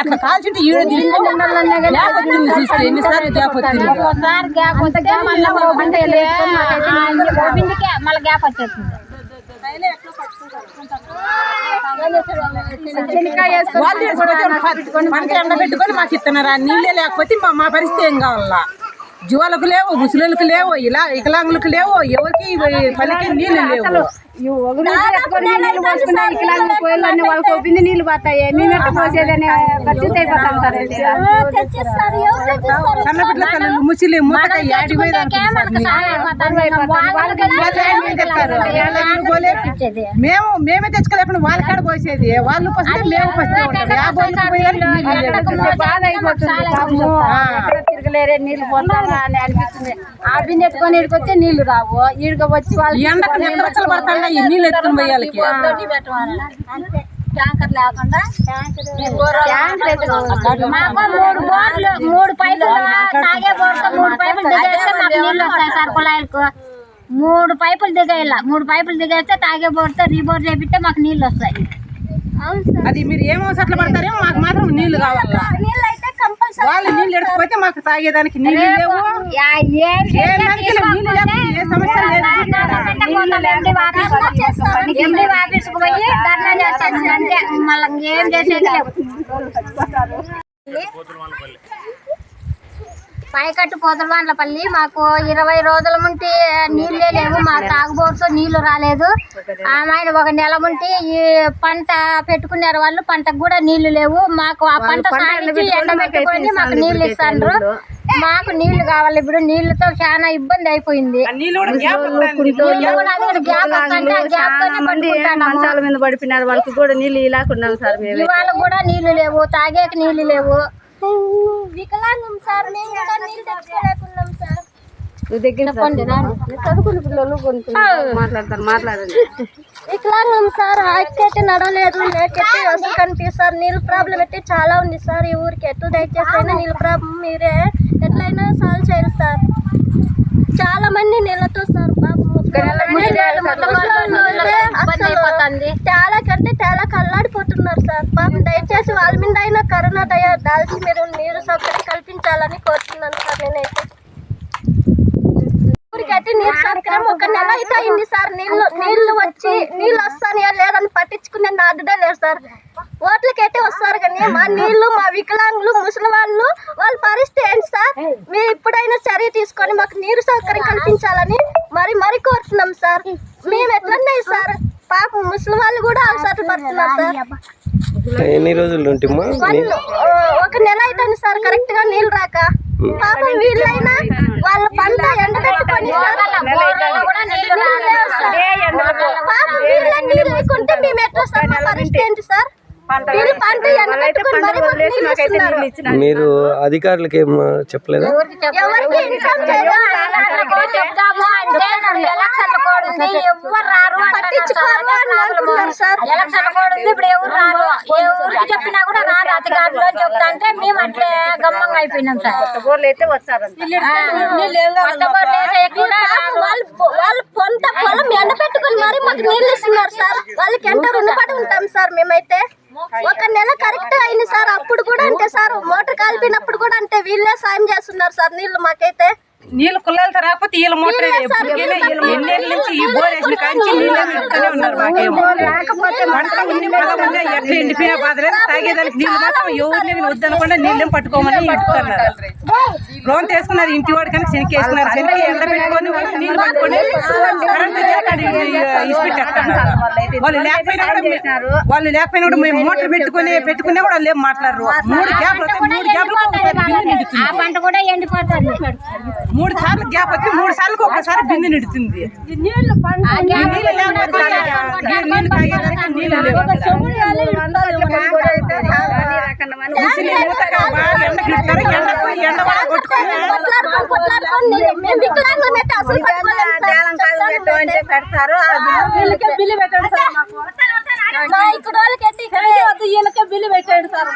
అట్లా కాల్చుంటే ఎన్నిసార్లు గ్యాప్ వచ్చింది మళ్ళీ గ్యాప్ వచ్చేస్తుంది. పంట ఎండబెట్టుకొని మాకు ఇస్తున్నారా? నీళ్ళే లేకపోతే మా పరిస్థితి ఏం కావాలా? జీవాలకు లేవు, ముసలిలకు లేవు, ఇలా వికలాంగులకు లేవు, ఎవరికి పనికి నీళ్ళు లేవు. నీళ్ళు పోతాయి, మేమెట్ట పోసేదని పరిస్థితి అయిపోతాం సార్. సన్నపిట్ల తల్లు ముసిలి మూతక మేమే తెచ్చుకోలేకుండా వాళ్ళ కాడ పోసేది, వాళ్ళు పోస్తే మేము బాధ అయిపోతుంది. తిరగలేరే నీళ్ళు పోతారా అని అనిపిస్తుంది. ఆ బిందె ఎత్తుకొని ఇక్కడికి వచ్చే నీళ్లు రావు, ఈడక వచ్చి వాళ్ళు పడతాయి నీళ్ళు ఎత్తుకుని పోయాలకి. ట్యాంకర్ లేకుండా మూడు పైపులు తాగే బోర్తో 3 పైపులు దిగేస్తే మాకు నీళ్ళు వస్తాయి సార్. కుళాయిలకు 3 పైపులు దిగేయాల. 3 పైపులు దిగేస్తే తాగే బోర్తో రీబోర్ చేపిస్తే మాకు నీళ్ళు వస్తాయి. అది మీరు ఏమో సట్ల పడతారేమో, మాకు మాత్రం నీళ్లు కావాలా? వాళ్ళు నీళ్ళు ఎడకపోతే మాకు తాగేదానికి నీళ్ళు లేవు. ఆఫీస్కి పోయి ధర్నా చేస్తాను అంటే మళ్ళీ ఏం చేసేది లేవు. పైకట్టు పోతలవాండ్లపల్లి మాకు 20 రోజుల ముంటి నీళ్ళే లేవు. మా తాగుబోరుతో నీళ్లు రాలేదు. ఆమె ఒక నెల ముంటి ఈ పంట పెట్టుకున్నారు వాళ్ళు, పంటకు కూడా నీళ్లు లేవు. మాకు ఆ పంట సాగించి ఎండబెట్టుకొని మాకు నీళ్లు ఇస్తాండ్రు. మాకు నీళ్లు కావాలి. ఇప్పుడు నీళ్లతో చాలా ఇబ్బంది అయిపోయింది. మంచాల మీద పడిపోయినారు, వాళ్ళకి కూడా నీళ్ళు ఇలాకున్నాం సార్. వాళ్ళకు కూడా నీళ్లు లేవు, తాగేకి నీళ్లు లేవు. వికలాంగం సార్, మేము కూడా నీళ్ళు తెచ్చుకోలేకున్నాం సార్. చదువుకున్న పిల్లలు మాట్లాడండి. వికలాంగం సార్, అయితే నడవలేదు, లేకైతే అసలు కనిపిస్తారు. నీళ్ళు ప్రాబ్లం అయితే చాలా ఉంది సార్. ఈ ఊరికి ఎట్లా దయచేసి అయినా నీళ్ళు ప్రాబ్లం మీరే ఎట్లయినా సాల్వ్ చేయాలి సార్. చాలా మంది నీళ్ళతో సార్ చాలా కంటే చాలా కల్లాడిపోతున్నారు సార్. పాపం దయచేసి వాళ్ళ మీద అయినా కరోనా దయ దాల్చి మీరు నీరు సౌకర్యం కల్పించాలని కోరుతున్నాను సార్. నేనైతే ఊరికైతే నీరు సౌకర్యం 1 నెల అయితే అయింది సార్. నీళ్లు వచ్చి నీళ్ళు వస్తాయా లేదని పట్టించుకునే నాదుడే లేదు సార్. ఓట్లకైతే వస్తారు కానీ మా నీళ్లు, మా వికలాంగులు, ముసలి వాళ్ళ పరిస్థితి ఏంటి సార్? మీరు ఇప్పుడైనా చర్య తీసుకొని మాకు నీరు సౌకర్యం కల్పించాలని మరి కోరుతున్నాం సార్. మేము ఎట్లున్నాయి సార్, పాపం ముసలి వాళ్ళు కూడా అవసరం పడుతున్నారు సార్. ఎన్ని రోజులు 1 నెల అవుతుంది సార్ కరెక్ట్ గా నీళ్ళు రాక. పాపం వీళ్ళైనా వాళ్ళ పంట ఎండబెట్టుకొని పాపం వీళ్ళ నీళ్ళు లేకుంటే మేము ఎట్లా సార్? మా పరిస్థితి ఏంటి సార్? మీరు అధికారులకి ఏం చెప్పలేదా? ఎవరికి ఇన్ఫార్మ్ చేయలేదు. చెప్తాము అంటే ఎలక్షన్ కోడ్ ఉంది, ఎవరు రారు సార్. ఎలక్షన్ కోడ్ ఉంది, ఇప్పుడు ఎవరు రారు. ఏ ఊరికి చెప్పినా కూడా రారు అధికారులు అని చెప్తా అంటే మేము అట్లే గమ్మంగా అయిపోయినాం సార్. వాళ్ళు పొంత పొలం ఎండబెట్టుకుని మరి మాకు నీళ్ళు ఇస్తున్నారు సార్. వాళ్ళకి ఎంత రుణపడి ఉంటాం సార్ మేమైతే. 1 నెల కరెక్ట్ అయింది సార్. అప్పుడు కూడా అంటే సార్ మోటార్ కాలిపోయినప్పుడు కూడా అంటే వీళ్ళే సాయం చేస్తున్నారు సార్ నీళ్లు మాకైతే. నీళ్ళు కుళ్ళలతో రాకపోతే వీళ్ళ మోటార్ ఎన్నేళ్ళ నుంచి ఈ బోర్ వేసిన కాంచి నీళ్ళే పెట్టుకునే ఉన్నారు. ఎట్లా ఎండిపోయినా బాధలేదు, తాగేదానికి నీళ్ళు మాత్రం ఎవరిని వద్దనకుండా నీళ్ళేం పట్టుకోమని ఇస్తున్నారు. లోన్ తీసుకున్నారు ఇంటి వాడు కానీ శనికి వేసుకున్నారు. శనికి ఎండ పెట్టుకొని నీళ్ళు పట్టుకొని కరెంట్ ఇసిపెట్టేస్తున్నారు. వాళ్ళు లేకపోయినా కూడా మేము మోటార్ పెట్టుకునే కూడా వాళ్ళు ఏం మాట్లాడరు. 3 గ్యాప్లు 3 సార్లు గ్యాప్ వచ్చి 3 సార్లకు ఒకసారి బిందె నిడుతుంది. నీళ్ళు తాగేదానికి నీళ్ళు లేవు. పెడతారు బిల్లు పెట్టండి సార్. ఇక్కడ వాళ్ళకి బిల్లు పెట్టండి సార్.